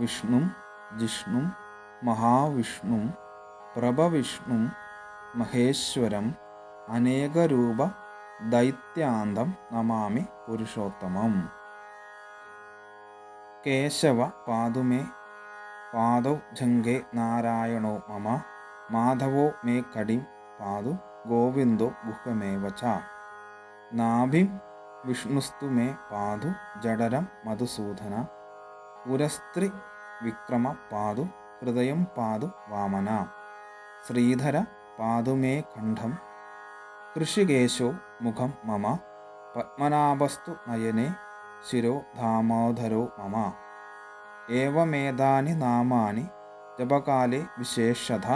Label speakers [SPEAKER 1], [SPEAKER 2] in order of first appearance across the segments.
[SPEAKER 1] വിഷ്ണും ജിഷ്ണും മഹാവിഷ്ണും പ്രഭവിഷ്ണും Maheshwaram അനേകരൂപ ദൈത്യാന്തം Namami Purushothamam. Keshava പാതു may പാദൗ ജംഘേ നാരായണോ മമ മാധവോ may കടിം പാതു ഗോവിന്ദോ ഗുഹ്യമേവ ച. നാഭിം വിഷ്ണുസ്തു may പാതു ജഠരം Madhusudana ഉരസ്ത്രി വിക്രമ പാതു ഹൃദയം പാതു വാമന. ശ്രീധര പാതു മേ കണ്ഠം ഋഷികേശോ മുഖം മമ പത്മനാഭസ്തു നയനേ ശിരോ ദാമോദരോ മമ. ഏവമേതാനി നാമാനി ജപകാലേ വിശേഷത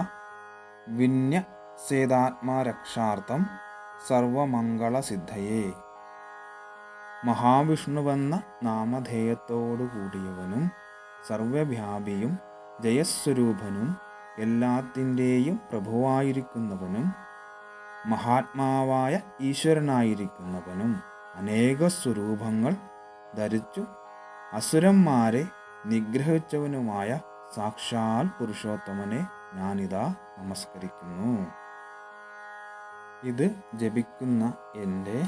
[SPEAKER 1] വിന്യസേതാത്മരക്ഷാർത്ഥം സർവമംഗളസിദ്ധയേ. മഹാവിഷ്ണുവെന്ന നാമധേയത്തോടു കൂടിയവനും സർവവ്യാപിയും ജയസ്വരൂപനും എല്ലാത്തിൻ്റെയും പ്രഭുവായിരിക്കുന്നവനും മഹാത്മാവായ ഈശ്വരനായിരിക്കുന്നവനും അനേക സ്വരൂപങ്ങൾ ധരിച്ചു അസുരന്മാരെ നിഗ്രഹിച്ചവനുമായ സാക്ഷാൽ പുരുഷോത്തമനെ ഞാനിതാ നമസ്കരിക്കുന്നു. ഇത് ജപിക്കുന്ന എൻ്റെ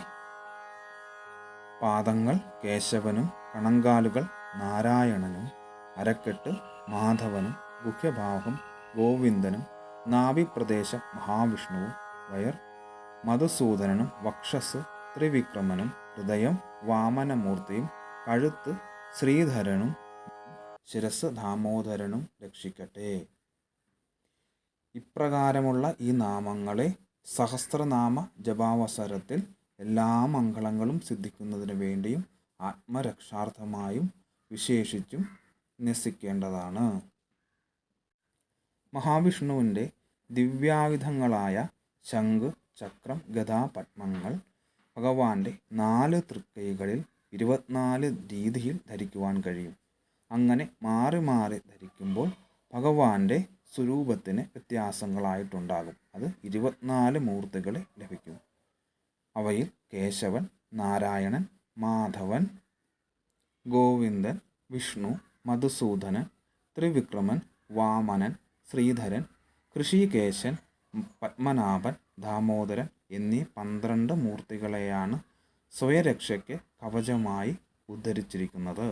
[SPEAKER 1] പാദങ്ങൾ കേശവനും കണങ്കാലുകൾ നാരായണനും അരക്കെട്ട് മാധവനും ഗുഹ്യഭാഗം ഗോവിന്ദനും നാഭിപ്രദേശം മഹാവിഷ്ണുവും വയർ മധുസൂദനനും വക്ഷസ് ത്രിവിക്രമനും ഹൃദയം വാമനമൂർത്തിയും കഴുത്ത് ശ്രീധരനും ശിരസ് ദാമോദരനും രക്ഷിക്കട്ടെ. ഇപ്രകാരമുള്ള ഈ നാമങ്ങളെ സഹസ്രനാമ ജപാവസരത്തിൽ എല്ലാ മംഗളങ്ങളും സിദ്ധിക്കുന്നതിനു വേണ്ടിയും ആത്മരക്ഷാർത്ഥമായും വിശേഷിച്ചും ന്യസിക്കേണ്ടതാണ്. മഹാവിഷ്ണുവിൻ്റെ ദിവ്യായുധങ്ങളായ ശംഖ്, ചക്രം, ഗദ, പത്മങ്ങൾ ഭഗവാന്റെ 4 തൃക്കൈകളിൽ 24 രീതിയിൽ ധരിക്കുവാൻ കഴിയും. അങ്ങനെ മാറി മാറി ധരിക്കുമ്പോൾ ഭഗവാന്റെ സ്വരൂപത്തിന് വ്യത്യാസങ്ങളായിട്ടുണ്ടാകും. അത് 24 മൂർത്തികളെ ലഭിക്കും. അവയിൽ കേശവൻ, നാരായണൻ, മാധവൻ, ഗോവിന്ദൻ, വിഷ്ണു, മധുസൂദനൻ, ത്രിവിക്രമൻ, വാമനൻ, ശ്രീധരൻ, ഋഷികേശൻ, പത്മനാഭൻ, ദാമോദരൻ എന്നീ 12 മൂർത്തികളെയാണ് സ്വയരക്ഷയ്ക്ക് കവചമായി ഉദ്ധരിച്ചിരിക്കുന്നത്.